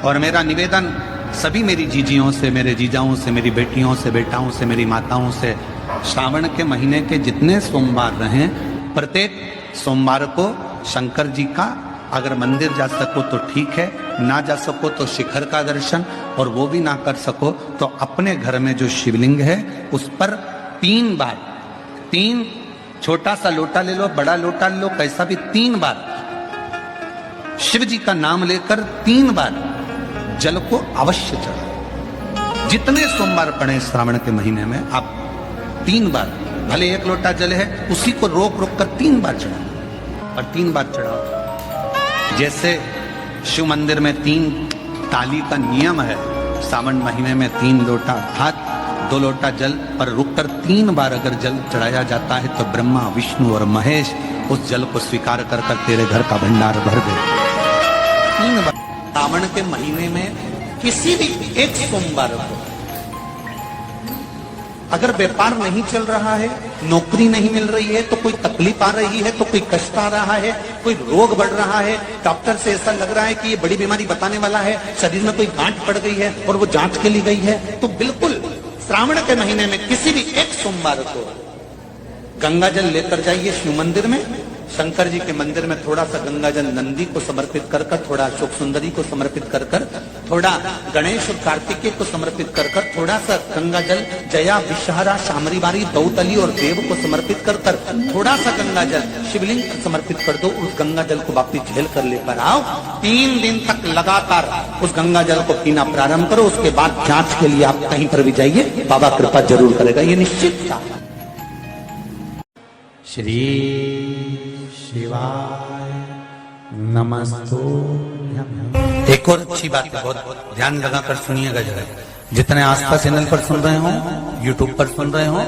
और मेरा निवेदन सभी मेरी जीजियों से, मेरे जीजाओं से, मेरी बेटियों से, बेटाओं से, मेरी माताओं से, श्रावण के महीने के जितने सोमवार रहें, प्रत्येक सोमवार को शंकर जी का अगर मंदिर जा सको तो ठीक है, ना जा सको तो शिखर का दर्शन, और वो भी ना कर सको तो अपने घर में जो शिवलिंग है उस पर 3 बार, 3 छोटा सा लोटा ले लो, बड़ा लोटा ले लो, कैसा भी 3 बार शिव जी का नाम लेकर 3 बार जल को अवश्य चढ़ाओ। जितने सोमवार पड़े श्रावण के महीने में आप 3 बार, भले 1 लोटा जल है उसी को रोक रोक कर 3 बार चढ़ाओ, और 3 बार चढ़ाओ। जैसे शिव मंदिर में 3 ताली का नियम है, सावन महीने में 3 लोटा अर्थात 2 लोटा जल पर रुककर 3 बार अगर जल चढ़ाया जाता है तो ब्रह्मा, विष्णु और महेश उस जल को स्वीकार कर कर तेरे घर का भंडार भर दे। 3 बार सावन के महीने में किसी भी एक सोमवार को अगर व्यापार नहीं चल रहा है, नौकरी नहीं मिल रही है, तो कोई तकलीफ आ रही है, तो कोई कष्ट आ रहा है, कोई रोग बढ़ रहा है, डॉक्टर से ऐसा लग रहा है कि ये बड़ी बीमारी बताने वाला है, शरीर में कोई गांठ पड़ गई है और वो जांच के लिए गई है, तो बिल्कुल श्रावण के महीने में किसी भी एक सोमवार को गंगा जल लेकर जाइए शिव मंदिर में। शंकर जी के मंदिर में थोड़ा सा गंगा जल नंदी को समर्पित कर कर, थोड़ा अशोक सुंदरी को समर्पित कर कर, थोड़ा गणेश और कार्तिकेय को समर्पित कर कर, थोड़ा सा गंगा जल जया, विषहरा, शामरीबारी, दौतली और देव को समर्पित कर कर, थोड़ा सा गंगा जल शिवलिंग को समर्पित कर दो। उस गंगा जल को वापिस झेल कर लेकर आओ। 3 दिन तक लगातार उस गंगा जल को पीना प्रारंभ करो। उसके बाद जांच के लिए आप कहीं पर भी जाइए, बाबा कृपा जरूर करेगा, ये निश्चित था। श्री शिवाय नमस्तुभ्यं। एक और अच्छी बात है, बहुत ध्यान लगाकर सुनिएगा जरा। जितने आस्था चैनल पर सुन रहे हो, यूट्यूब पर सुन रहे हो,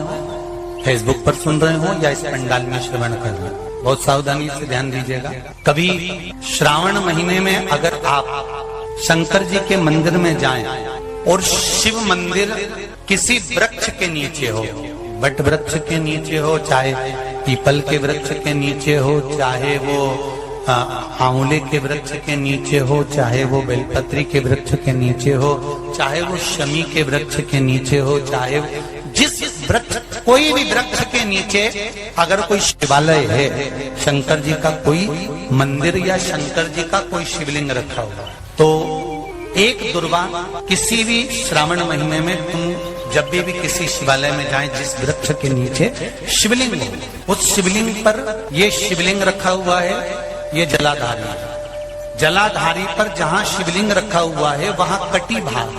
फेसबुक पर सुन रहे हो या इस पंडाल में श्रवण कर रहे हो, बहुत सावधानी से ध्यान दीजिएगा। कभी श्रावण महीने में अगर आप शंकर जी के मंदिर में जाएं और शिव मंदिर किसी वृक्ष के नीचे हो, वट वृक्ष के नीचे हो, चाहे पीपल के वृक्ष के नीचे हो, चाहे वो आंवले के वृक्ष के नीचे हो, चाहे वो बेलपत्री के वृक्ष के नीचे हो, चाहे वो शमी के वृक्ष के नीचे हो, चाहे जिस वृक्ष, कोई भी वृक्ष के नीचे अगर कोई शिवालय है, शंकर जी का कोई मंदिर या शंकर जी का कोई शिवलिंग रखा हुआ, तो एक दुर्वा किसी भी श्रावण महीने में तुम जब भी किसी शिवालय में जाएं, जिस वृक्ष के नीचे शिवलिंग हो, उस शिवलिंग पर ये शिवलिंग रखा हुआ है, ये जलाधारी, जलाधारी पर जहां शिवलिंग रखा हुआ है वहां कटी भाग,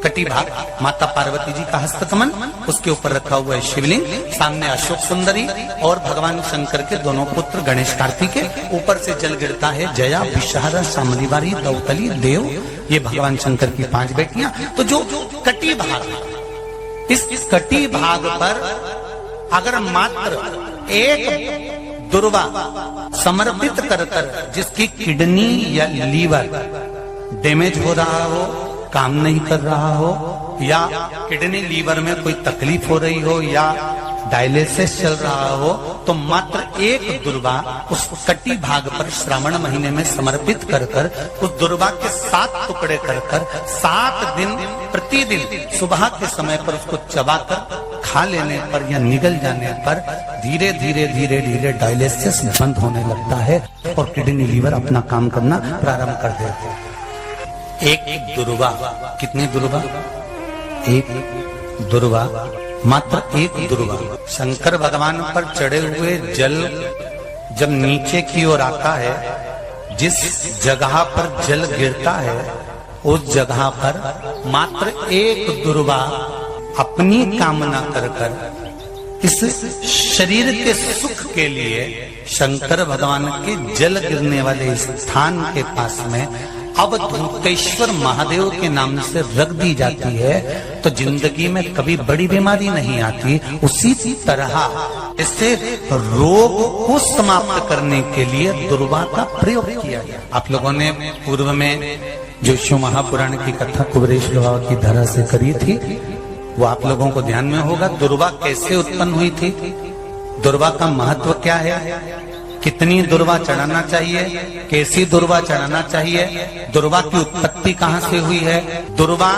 कटी भाग माता पार्वती जी का हस्तकमल, उसके ऊपर रखा हुआ है शिवलिंग, सामने अशोक सुंदरी और भगवान शंकर के दोनों पुत्र गणेश कार्तिकेय, ऊपर से जल गिरता है जया, विषहरा, शामरीबारी, दौतली, देव, ये भगवान शंकर की 5 बेटियां। तो जो कटी भाग, इस कटी भाग पर अगर मात्र एक दुर्वा समर्पित कर कर, जिसकी किडनी या लीवर डैमेज हो रहा हो, काम नहीं कर रहा हो, या किडनी लीवर में कोई तकलीफ हो रही हो, या डायलिसिस चल रहा हो, तो मात्र एक दुर्वा उस कटी भाग पर श्रावण महीने में समर्पित कर कर, उस दुर्वा के 7 टुकड़े कर कर 7 दिन प्रतिदिन सुबह के समय पर उसको चबाकर खा लेने पर या निगल जाने पर धीरे धीरे धीरे धीरे डायलिसिस बंद होने लगता है और किडनी लीवर अपना काम करना प्रारंभ कर देते हैं। एक दुर्वा, कितनी दुर्वा? एक दुर्वा, मात्र एक दुर्वा। शंकर भगवान पर चढ़े हुए जल जब नीचे की ओर आता है, जिस जगह पर जल गिरता है उस जगह पर मात्र एक दुर्वा अपनी कामना कर कर इस शरीर के सुख के लिए शंकर भगवान के जल गिरने वाले स्थान के पास में अवधूतेश्वर महादेव के नाम से रख दी जाती है, तो जिंदगी में कभी बड़ी बीमारी नहीं आती। उसी तरह इससे रोग को समाप्त करने के लिए दुर्वा का प्रयोग किया गया। आप लोगों ने पूर्व में जो शिव महापुराण की कथा कुबेरेश बाबा की धरा से करी थी, वो आप लोगों को ध्यान में होगा। दुर्वा कैसे उत्पन्न हुई थी, दुर्वा का महत्व क्या है, कितनी दुर्वा चढ़ाना चाहिए, कैसी दुर्वा चढ़ाना चाहिए, दुर्वा की उत्पत्ति कहाँ से हुई है, दुर्वा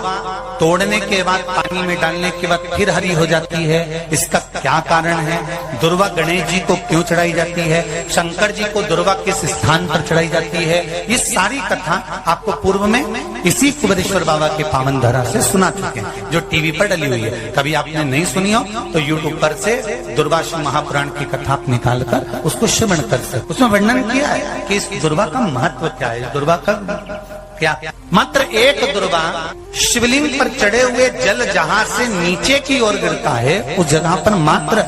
तोड़ने के बाद पानी में डालने के बाद फिर हरी हो जाती है, इसका क्या कारण है, दुर्वा गणेश जी को क्यों चढ़ाई जाती है, शंकर जी को दुर्वा किस स्थान पर चढ़ाई जाती है, ये सारी कथा आपको पूर्व में इसी कुबेरेश्वर बाबा के पावन धरा से सुना चुके हैं, जो टीवी पर डली हुई है। कभी आपने नहीं सुनी हो तो यूट्यूब पर से दुर्वासा महापुराण की कथा आप निकाल कर उसको श्रवण कर सकते। उसमें वर्णन किया है कि इस दुर्वा का महत्व क्या है, दुर्वा का क्या, मात्र एक दुर्वा शिवलिंग पर चढ़े हुए जल जहां से नीचे की ओर गिरता है, उस जगह पर मात्र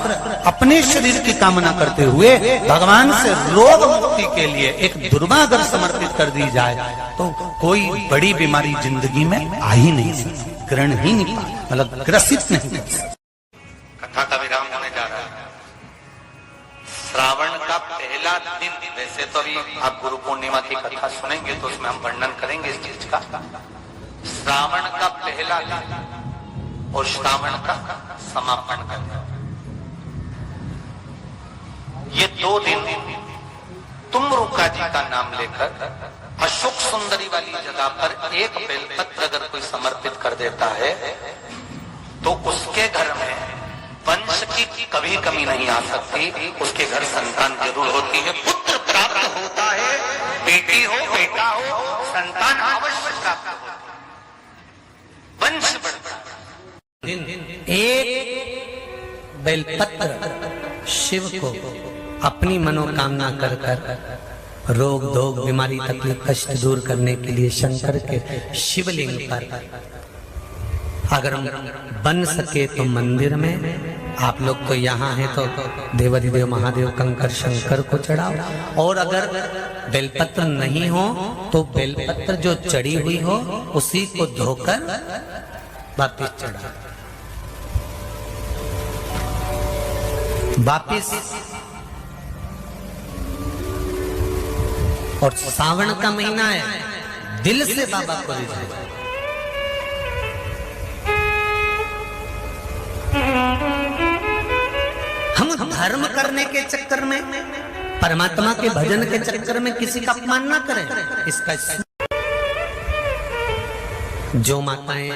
अपने शरीर की कामना करते हुए भगवान से रोग मुक्ति के लिए एक दुर्वा अगर समर्पित कर दी जाए तो कोई बड़ी बीमारी जिंदगी में आ ही नहीं सकती, ग्रहण ही नहीं पा, मतलब ग्रसित नहीं कर सकती। कथा का विराम होने जा रहा है। श्रावण का पहला दिन, वैसे तो अभी आप गुरु पूर्णिमा की कथा सुनेंगे तो उसमें हम वर्णन करेंगे इस चीज का। श्रावण का पहला दिन और श्रावण का समापन का दिन, ये 2 दिन तुमरुका जी का नाम लेकर अशोक सुंदरी वाली जगह पर एक बेलपत्र अगर कोई समर्पित कर देता है तो उसके घर में वंश की कभी कमी नहीं आ सकती, उसके घर संतान जरूर होती है, पुत्र प्राप्त होता है, बेटी हो बेटा हो संतान अवश्य प्राप्त होता है, वंश बढ़ता है। एक बेलपत्र शिव को अपनी मनोकामना कर कर रोग धोग बीमारी तकलीफ कष्ट दूर करने के लिए शंकर के शिवलिंग पर अगर बन सके तो मंदिर में, आप लोग तो यहाँ हैं तो देवाधिदेव महादेव कंकर शंकर को चढ़ाओ, और अगर बेलपत्र नहीं हो तो बेलपत्र जो चढ़ी हुई हो उसी को धोकर वापिस चढ़ाओ। वापिस और सावन का महीना है, दिल से बाबा को रिझाओ। हम धर्म करने के चक्कर में, परमात्मा के भजन के चक्कर में किसी का अपमान ना करें। इसका जो माताएं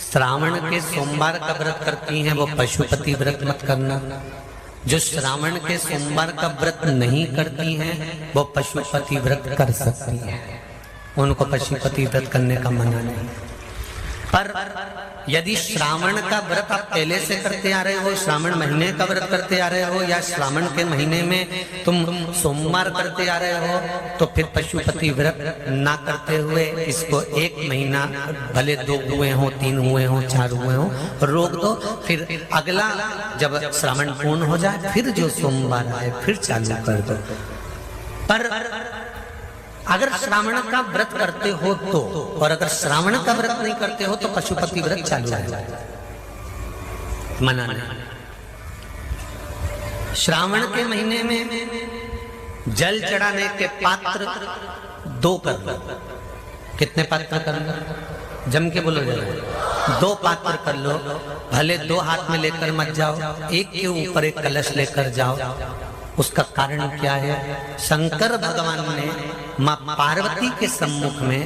श्रावण के सोमवार का व्रत करती हैं वो पशुपति व्रत मत करना, जो श्रावण के सोमवार का व्रत नहीं करती हैं वो पशुपति व्रत कर सकती हैं, उनको पशुपति व्रत करने का मना नहीं। पर यदि श्रावण का व्रत आप पहले से करते आ रहे हो, श्रावण महीने का व्रत करते आ रहे हो, या श्रावण के महीने में तुम सोमवार करते आ रहे हो, तो फिर पशुपति व्रत ना करते हुए इसको 1 महीना, भले 2 हुए हो 3 हुए हो 4 हुए हो, रोक दो। फिर अगला जब श्रावण पूर्ण हो जाए फिर जो सोमवार आए फिर चालू कर दो। पर अगर श्रावण का व्रत करते हो तो, और अगर श्रावण का व्रत नहीं करते हो तो पशुपति व्रत चालू है, मना नहीं। श्रावण के महीने में जल चढ़ाने के पात्र 2 कर लो। कितने पात्र कर लो? जम के बोलो जरा। 2 पात्र कर लो, भले 2 हाथ में लेकर मत जाओ, एक के ऊपर एक कलश लेकर जाओ। उसका कारण क्या है? शंकर भगवान ने मां पार्वती के सम्मुख में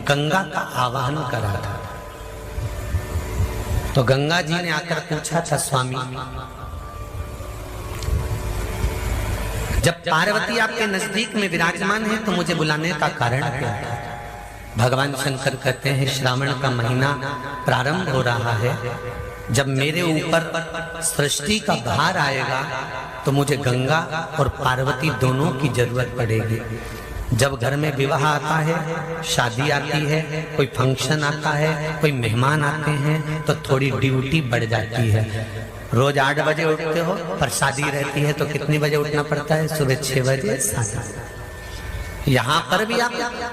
गंगा का आवाहन करा था, तो गंगा जी ने आकर पूछा था, स्वामी जब पार्वती आपके नजदीक में विराजमान है तो मुझे बुलाने का कारण क्या है? भगवान शंकर कहते हैं, श्रावण का महीना प्रारंभ हो रहा है, जब मेरे ऊपर सृष्टि का भार आएगा तो मुझे गंगा और पार्वती दोनों की जरूरत पड़ेगी। जब घर में विवाह आता है, शादी आती है, कोई फंक्शन आता है, कोई मेहमान आते हैं तो थोड़ी ड्यूटी बढ़ जाती है। रोज 8 बजे उठते हो, पर शादी रहती है तो कितनी बजे उठना पड़ता है? सुबह 6 बजे 7 बजे। यहाँ पर भी आप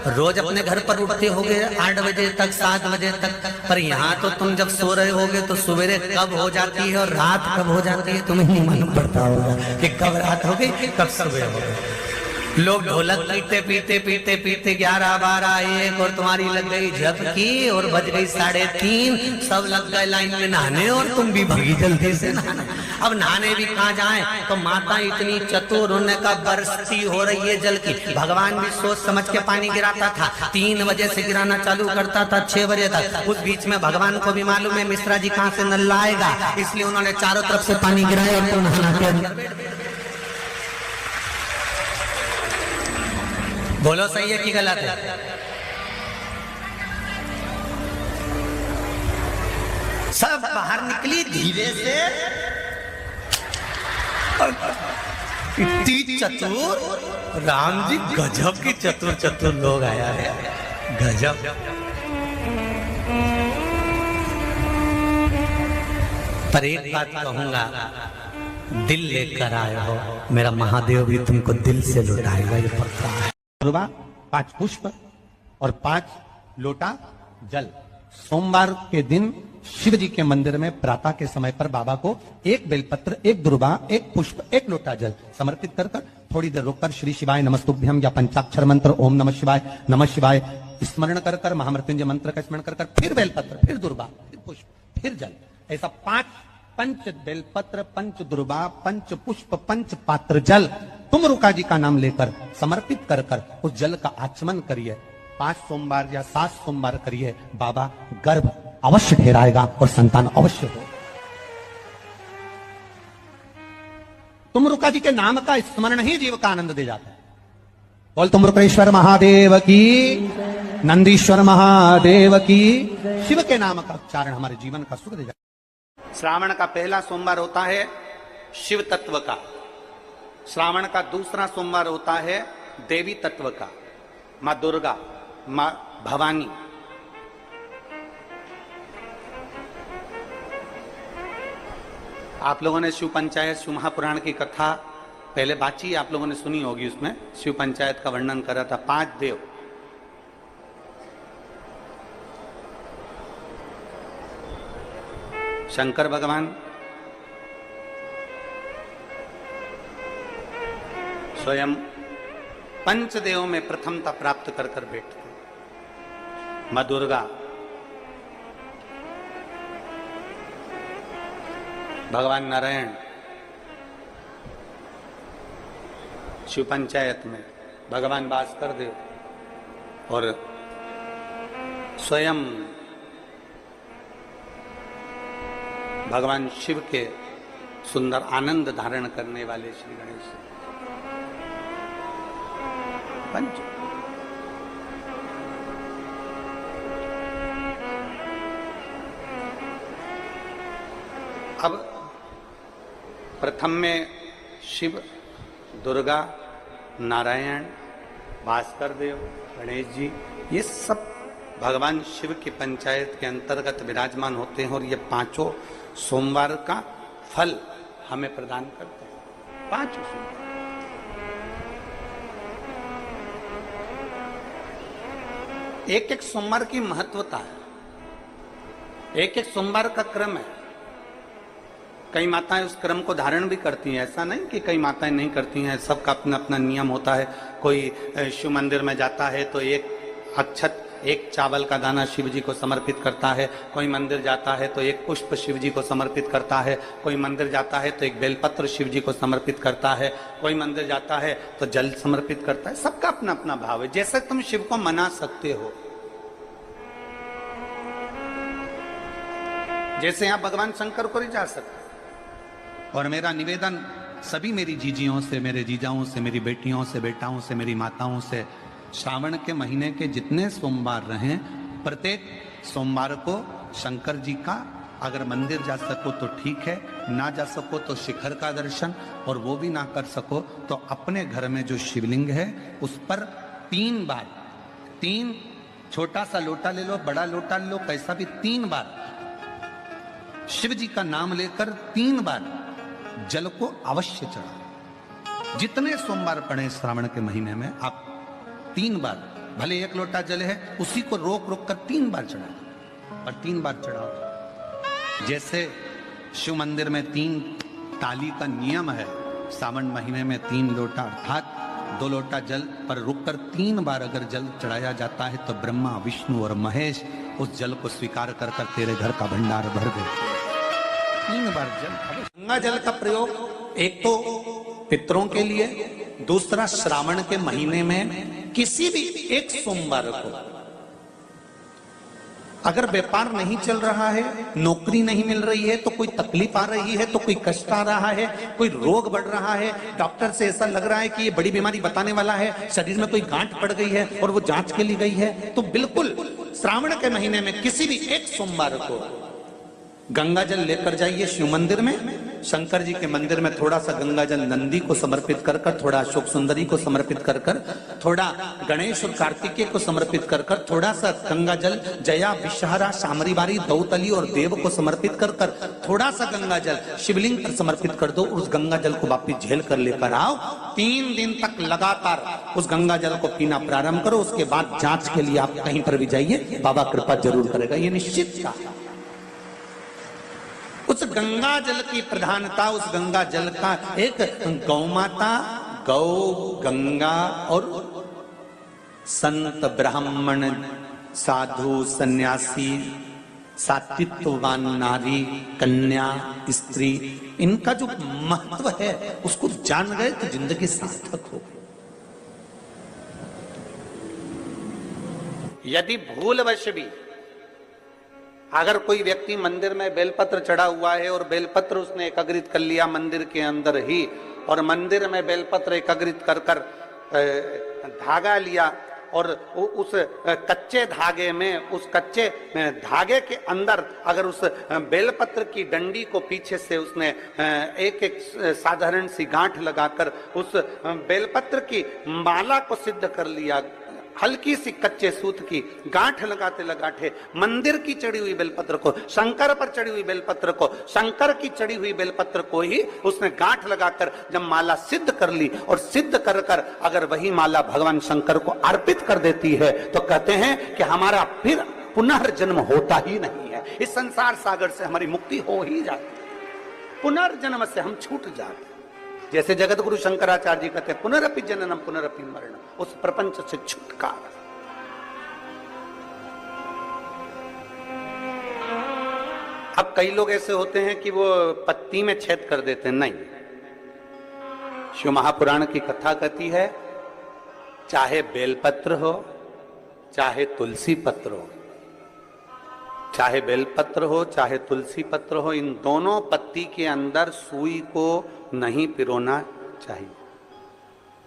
रोज अपने घर पर उठते होगे 8 बजे तक 7 बजे तक, पर यहाँ तो तुम जब सो रहे होगे तो सवेरे कब हो जाती है और रात कब हो जाती है तुम्हें नहीं मालूम पड़ता होगा कि कब रात हो गई कब सुबह हो गई। लोग ढोलक पीते पीते पीते पीते 11, 12, 1 और तुम्हारी लग गई जप की और बज गई 3:30, सब लग गए लाइन में नहाने और तुम भी भागी जल्दी से नहाने। अब नहाने भी कहाँ जाए, तो माता इतनी चतुर, उन्होंने कहा बरसती हो रही है जल की। भगवान भी सोच समझ के पानी गिराता था, 3 बजे से गिराना चालू करता था 6 बजे तक। उस बीच में भगवान को भी मालूम है मिश्रा जी कहाँ से नल लाएगा, इसलिए उन्होंने चारों तरफ से पानी गिराया और तो नहाना के अंदर। बोलो सही है कि गलत है? सब बाहर निकली धीरे से, इतनी चतुर राम जी, गजब की चतुर चतुर लोग आया है, गजब। पर एक बात कहूंगा, दिल लेकर आए हो, मेरा महादेव भी तुमको दिल से लुटाएगा, ये पक्का है। 5 पुष्प और 5 लोटा जल। सोमवार के दिन शिव जी के मंदिर में प्रातः के समय पर बाबा को 1 बेलपत्र, 1 दुर्बा, 1 पुष्प, 1 लोटा जल समर्पित कर थोड़ी देर रोककर श्री शिवाय नमस्तुभ्यम या पंचाक्षर मंत्र ओम नमः शिवाय स्मरण कर महामृत्युंजय मंत्र का स्मरण कर फिर बेलपत्र, फिर दुर्बा, फिर पुष्प, फिर जल, ऐसा 5 पंच बेलपत्र, पंच दुर्बा, पंच पुष्प, पंच पात्र जल तुम रुका जी का नाम लेकर समर्पित कर उस जल का आचमन करिए। 5 सोमवार या 7 सोमवार करिए, बाबा गर्भ अवश्य ठहराएगा और संतान अवश्य हो। तुम रुका जी के नाम का स्मरण ही जीव का आनंद दे जाता है। बोल तुम रुक्रेश्वर महादेव की, नंदीश्वर महादेव की। शिव के नाम का उच्चारण हमारे जीवन का सुख दे जाता है। श्रावण का पहला सोमवार होता है शिव तत्व का, श्रावण का दूसरा सोमवार होता है देवी तत्व का, मां दुर्गा, मां भवानी। आप लोगों ने शिव पंचायत, शिव महापुराण की कथा पहले बाची आप लोगों ने सुनी होगी, उसमें शिव पंचायत का वर्णन करा था। 5 देव, शंकर भगवान, स्वयं पंचदेव में प्रथमता प्राप्त कर बैठते। मां दुर्गा, भगवान नारायण शिव पंचायत में, भगवान भास्कर देव और स्वयं भगवान शिव के सुंदर आनंद धारण करने वाले श्री गणेश पंच। अब प्रथम में शिव, दुर्गा, नारायण, भास्कर देव, गणेश जी, ये सब भगवान शिव की पंचायत के अंतर्गत विराजमान होते हैं और ये 5 सोमवार का फल हमें प्रदान करते हैं। 5 सोमवार एक सोमवार की महत्वता है, एक सोमवार का क्रम है। कई माताएं उस क्रम को धारण भी करती हैं, ऐसा नहीं कि कई माताएं नहीं करती हैं, सबका अपना अपना नियम होता है। कोई शिव मंदिर में जाता है तो 1 अक्षत, 1 चावल का दाना शिव जी को समर्पित करता है, कोई मंदिर जाता है तो 1 पुष्प शिव जी को समर्पित करता है, कोई मंदिर जाता है तो 1 बेलपत्र शिव जी को समर्पित करता है, कोई मंदिर जाता है तो जल समर्पित करता है। सबका अपना अपना भाव है, जैसे तुम शिव को मना सकते हो। जैसे यहां भगवान शंकर को रिझा सकते। और मेरा निवेदन सभी मेरी जीजियों से, मेरे जीजाओं से, मेरी बेटियों से, बेटाओं से, मेरी माताओं से, श्रावण के महीने के जितने सोमवार रहें, प्रत्येक सोमवार को शंकर जी का अगर मंदिर जा सको तो ठीक है, ना जा सको तो शिखर का दर्शन, और वो भी ना कर सको तो अपने घर में जो शिवलिंग है उस पर 3 बार, 3 छोटा सा लोटा ले लो, बड़ा लोटा ले लो, कैसा भी 3 बार शिव जी का नाम लेकर 3 बार जल को अवश्य चढ़ाओ। जितने सोमवार पड़े श्रावण के महीने में आप 3 बार, भले 1 लोटा जल है उसी को रोक रोक कर 3 बार चढ़ाओ, और 3 बार चढ़ाओ। जैसे शिव मंदिर में 3 ताली का नियम है, सावन महीने में 3 लोटा अर्थात 2 लोटा जल पर रुककर 3 बार अगर जल चढ़ाया जाता है तो ब्रह्मा, विष्णु और महेश उस जल को स्वीकार कर कर तेरे घर का भंडार भर देते। 3 बार जल। गंगा जल का प्रयोग एक तो पितरों के लिए, दूसरा श्रावण के महीने में किसी भी एक सोमवार को अगर व्यापार नहीं चल रहा है, नौकरी नहीं मिल रही है, तो कोई तकलीफ आ रही है, तो कोई कष्ट आ रहा है, कोई रोग बढ़ रहा है, डॉक्टर से ऐसा लग रहा है कि ये बड़ी बीमारी बताने वाला है, शरीर में कोई गांठ पड़ गई है और वो जांच के लिए गई है, तो बिल्कुल श्रावण के महीने में किसी भी एक सोमवार को गंगा जल लेकर जाइए शिव मंदिर में। शंकर जी के मंदिर में थोड़ा सा गंगा जल नंदी को समर्पित कर कर, थोड़ा अशोक सुंदरी को समर्पित कर कर, थोड़ा गणेश और कार्तिकेय को समर्पित कर कर, थोड़ा सा गंगा जल जया, विषहरा, शामरीबारी, दौतली और देव को समर्पित कर कर, थोड़ा सा गंगा जल शिवलिंग पर समर्पित कर दो। उस गंगा जल को वापिस झेल कर लेकर आओ। 3 दिन तक लगातार उस गंगा जल को पीना प्रारंभ करो। उसके बाद जांच के लिए आप कहीं पर भी जाइए, बाबा कृपा जरूर करेगा, ये निश्चित का। उस गंगा जल की प्रधानता, उस गंगा जल का एक गौ माता, गौ, गंगा और संत, ब्राह्मण, साधु, सन्यासी, सात्वित्ववान नारी, कन्या, स्त्री, इनका जो महत्व है उसको जान गए तो जिंदगी सार्थक हो। यदि भूलवश भी अगर कोई व्यक्ति मंदिर में बेलपत्र चढ़ा हुआ है और बेलपत्र उसने एकत्रित कर लिया मंदिर के अंदर ही, और मंदिर में बेलपत्र एकत्रित कर कर धागा लिया और उस कच्चे धागे में, उस कच्चे धागे के अंदर अगर उस बेलपत्र की डंडी को पीछे से उसने एक एक साधारण सी गांठ लगाकर उस बेलपत्र की माला को सिद्ध कर लिया, हल्की सी कच्चे सूत की गांठ लगाते लगाते मंदिर की चढ़ी हुई बेलपत्र को, शंकर पर चढ़ी हुई बेलपत्र को, शंकर की चढ़ी हुई बेलपत्र को ही उसने गांठ लगाकर जब माला सिद्ध कर ली और सिद्ध कर कर अगर वही माला भगवान शंकर को अर्पित कर देती है तो कहते हैं कि हमारा फिर पुनर्जन्म होता ही नहीं है। इस संसार सागर से हमारी मुक्ति हो ही जाती है, पुनर्जन्म से हम छूट जाते हैं। जैसे जगत गुरु शंकराचार्य जी कहते हैं पुनरपि जननम पुनरपि मरणम, उस प्रपंच से छुटकारा। अब कई लोग ऐसे होते हैं कि वो पत्ती में छेद कर देते हैं, नहीं। शिव महापुराण की कथा कहती है चाहे बेलपत्र हो चाहे तुलसी पत्र हो, चाहे बेलपत्र हो चाहे तुलसी पत्र हो, इन दोनों पत्ती के अंदर सुई को नहीं पिरोना चाहिए।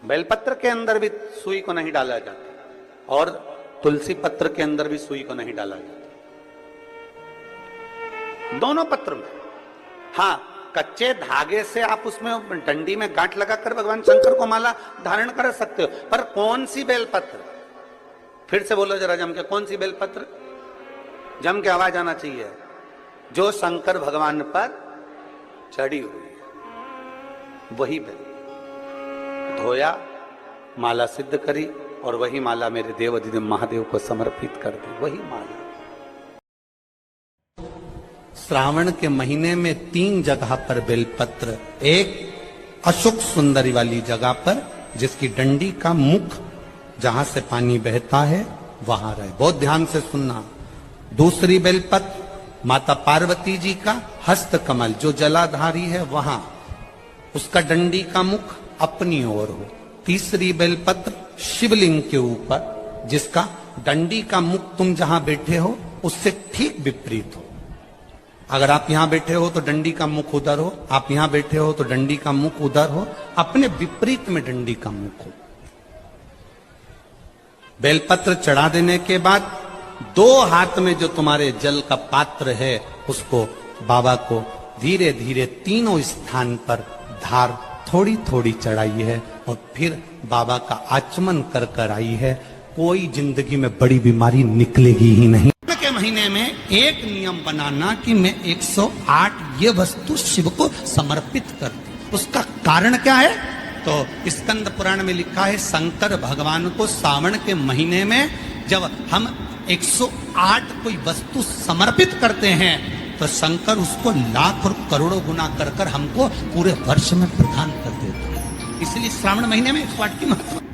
बेलपत्र के अंदर भी सुई को नहीं डाला जाता और तुलसी पत्र के अंदर भी सुई को नहीं डाला जाता, दोनों पत्र में। हाँ, कच्चे धागे से आप उसमें डंडी में गांठ लगाकर भगवान शंकर को माला धारण कर सकते हो, पर कौन सी बेलपत्र? फिर से बोलो जरा जम के, कौन सी बेलपत्र? जम के आवाज आना चाहिए। जो शंकर भगवान पर चढ़ी हुई है वही बेल धोया, माला सिद्ध करी और वही माला मेरे देव अधिदेव महादेव को समर्पित कर दी, वही माला। श्रावण के महीने में 3 जगह पर बेलपत्र, एक अशोक सुंदरी वाली जगह पर जिसकी डंडी का मुख जहां से पानी बहता है वहां रहे, बहुत ध्यान से सुनना। दूसरी बेलपत्र माता पार्वती जी का हस्त कमल जो जलाधारी है वहां, उसका डंडी का मुख अपनी ओर हो। तीसरी बेलपत्र शिवलिंग के ऊपर जिसका डंडी का मुख तुम जहां बैठे हो उससे ठीक विपरीत हो। अगर आप यहां बैठे हो तो डंडी का मुख उधर हो, आप यहां बैठे हो तो डंडी का मुख उधर हो, अपने विपरीत में डंडी का मुख हो। बेलपत्र चढ़ा देने के बाद 2 हाथ में जो तुम्हारे जल का पात्र है उसको बाबा को धीरे धीरे तीनों स्थान पर धार थोड़ी थोड़ी चढ़ाई है और फिर बाबा का आचमन कर कर आई है। कोई जिंदगी में बड़ी बीमारी निकलेगी ही नहीं। के महीने में एक नियम बनाना कि मैं 108 ये वस्तु शिव को समर्पित कर दूं। उसका कारण क्या है? तो स्कंद पुराण में लिखा है शंकर भगवान को सावन के महीने में जब हम 108 कोई वस्तु समर्पित करते हैं तो शंकर उसको लाख और करोड़ों गुना कर कर हमको पूरे वर्ष में प्रदान कर देता है। इसलिए श्रावण महीने में 108 की महत्व